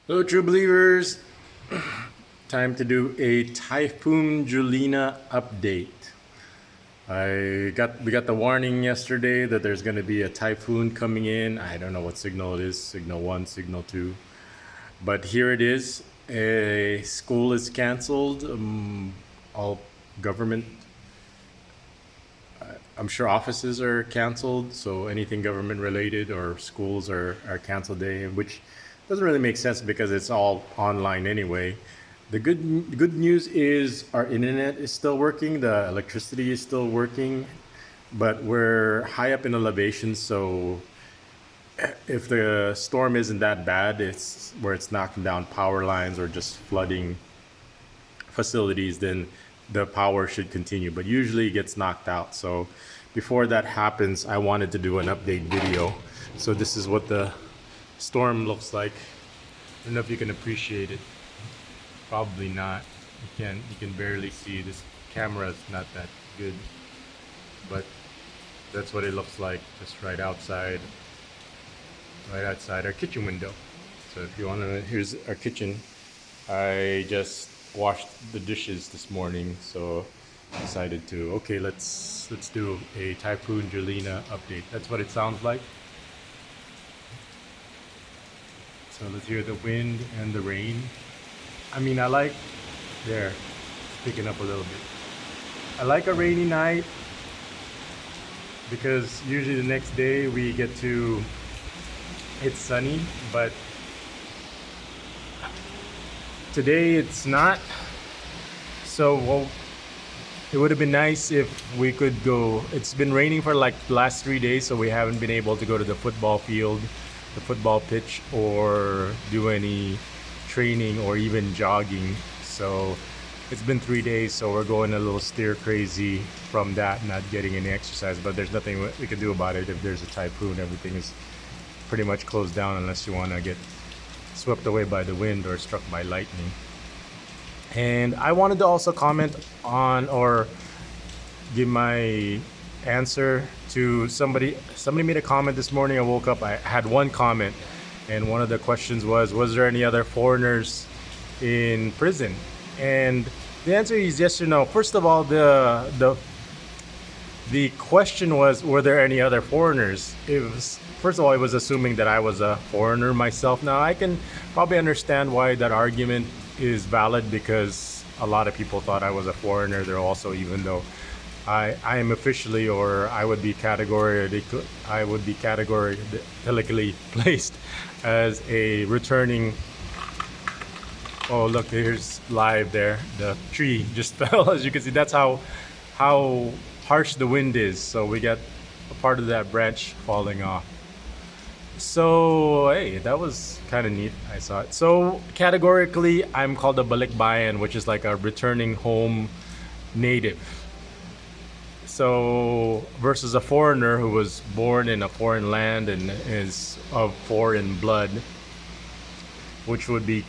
Hello, true believers. Time to do a Typhoon Jolina update. We got the warning yesterday that there's going to be a typhoon coming in. I don't know what signal it is, signal 1, signal 2. But here it is. A school is canceled. All government, I'm sure offices are canceled, so anything government related or schools are canceled day, which doesn't really make sense because it's all online anyway. The good news is our internet is still working, the electricity is still working, but we're high up in elevation, so if the storm isn't that bad, it's where it's knocking down power lines or just flooding facilities, then the power should continue. But usually it gets knocked out. So before that happens, I wanted to do an update video. So this is what the storm looks like. I don't know if you can appreciate it. Probably not. You can barely see. This camera is not that good, but that's what it looks like just right outside our kitchen window. So if you want to, here's our kitchen. I just washed the dishes this morning, so decided to, okay, let's do a Typhoon Jolina update. That's what it sounds like. So let's hear the wind and the rain. I mean, I like, there, it's picking up a little bit. I like a rainy night because usually the next day we get to, it's sunny, but today it's not. So well, it would have been nice if we could go. It's been raining for like the last 3 days, so we haven't been able to go to the football field, the football pitch, or do any training or even jogging. So it's been 3 days, so we're going a little stir crazy from that, not getting any exercise. But there's nothing we can do about it. If there's a typhoon, everything is pretty much closed down unless you want to get swept away by the wind or struck by lightning. And I wanted to also comment on or give my answer to somebody. Somebody made a comment this morning. I woke up, I had one comment, and one of the questions was there any other foreigners in prison? And the answer is yes or no. First of all, the question was, were there any other foreigners? It was, first of all, it was assuming that I was a foreigner myself. Now I can probably understand why that argument is valid, because a lot of people thought I was a foreigner there also, even though I am officially, or I would be categorically placed as a returning. Oh look, here's live there. The tree just fell, as you can see. That's how harsh the wind is. So we got a part of that branch falling off. So hey, that was kind of neat. I saw it. So categorically, I'm called a balikbayan, which is like a returning home native. So versus a foreigner who was born in a foreign land and is of foreign blood, which would be,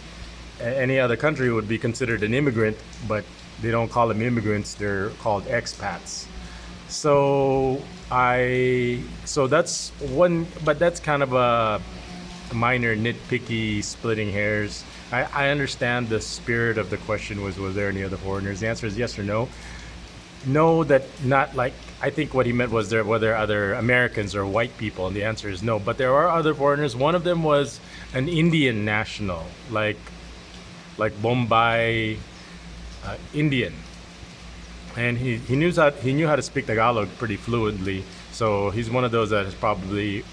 any other country would be considered an immigrant, but they don't call them immigrants, they're called expats. So that's one, but that's kind of a minor nitpicky splitting hairs. I understand the spirit of the question was there any other foreigners? The answer is yes or no. No, that not like, I think what he meant was were there other Americans or white people, and the answer is no. But there are other foreigners. One of them was an Indian national, like Bombay Indian, and he knew how to speak Tagalog pretty fluently. So he's one of those that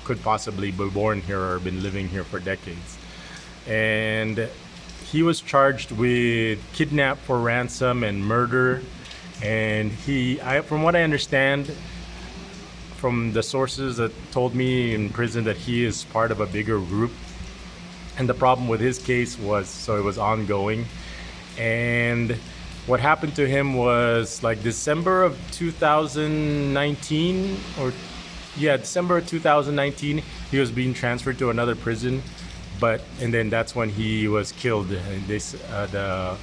could possibly be born here or been living here for decades. And he was charged with kidnap for ransom and murder. And from what I understand from the sources that told me in prison, that he is part of a bigger group. And the problem with his case was, so it was ongoing. And what happened to him was like December of 2019, December of 2019, he was being transferred to another prison. And then that's when he was killed. And the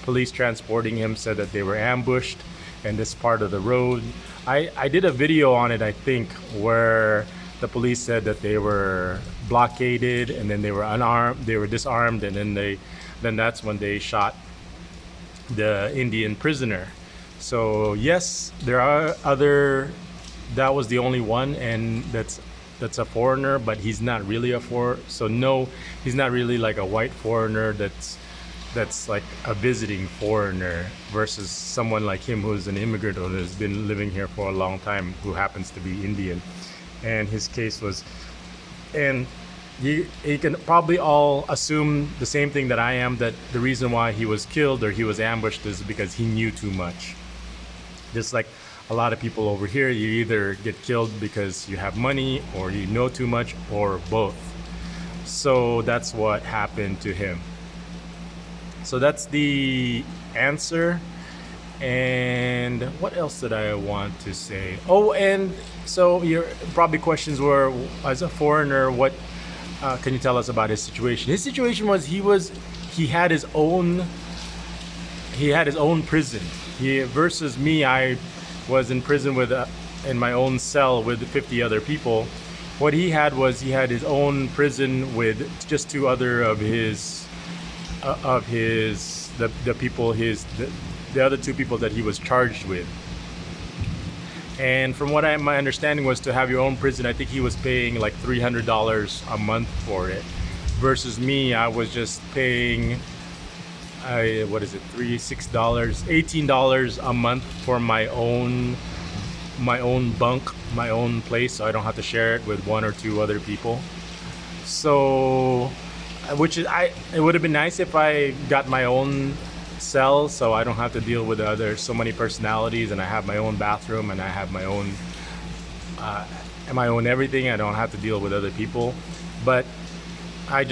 police transporting him said that they were ambushed in this part of the road. I did a video on it, I think, where the police said that they were blockaded, and then they were unarmed, they were disarmed, and then that's when they shot the Indian prisoner. So yes, there are other. That was the only one, and that's a foreigner, but he's not really a foreigner. So no, he's not really like a white foreigner. That's like a visiting foreigner versus someone like him who's an immigrant or has been living here for a long time who happens to be Indian. And his case was, and you can probably all assume the same thing that I am, that the reason why he was killed or he was ambushed is because he knew too much. Just like a lot of people over here, you either get killed because you have money or you know too much or both. So that's what happened to him. So that's the answer. And what else did I want to say? Oh, and so your probably questions were, as a foreigner, what can you tell us about his situation? His situation was he had his own prison. Versus me, I was in prison with in my own cell with 50 other people. What he had was he had his own prison with just two other of his the people the other two people that he was charged with. And from what my understanding was, to have your own prison, I think he was paying like $300 a month for it. Versus me, I was just paying what is it, $18 a month for my own bunk, my own place, so I don't have to share it with one or two other people. So it would have been nice if I got my own cell, so I don't have to deal with so many personalities, and I have my own bathroom, and I have my own everything. I don't have to deal with other people. But I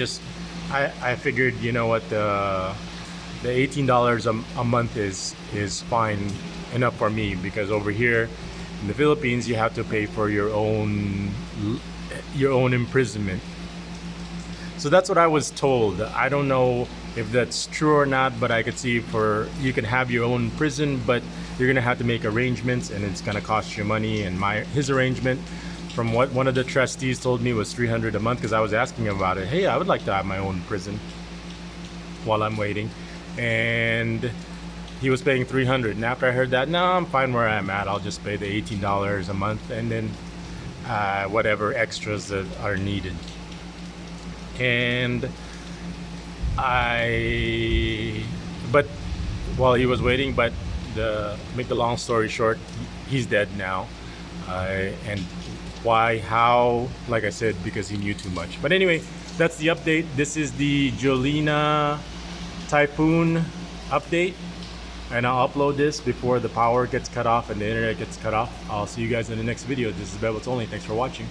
figured, you know what, the $18 a month is fine enough for me, because over here in the Philippines you have to pay for your own imprisonment. So that's what I was told. I don't know if that's true or not, but I could see you can have your own prison, but you're gonna have to make arrangements, and it's gonna cost you money. And his arrangement, from what one of the trustees told me, was $300 a month, because I was asking him about it. Hey, I would like to have my own prison while I'm waiting. And he was paying $300. And after I heard that, no, I'm fine where I'm at. I'll just pay the $18 a month, and then whatever extras that are needed. And but while he was waiting, make the long story short, he's dead now. And why, how, like I said, because he knew too much. But anyway, that's the update. This is the Jolina Typhoon update, and I'll upload this before the power gets cut off and the internet gets cut off. I'll see you guys in the next video. This is bebotsonly. Thanks for watching.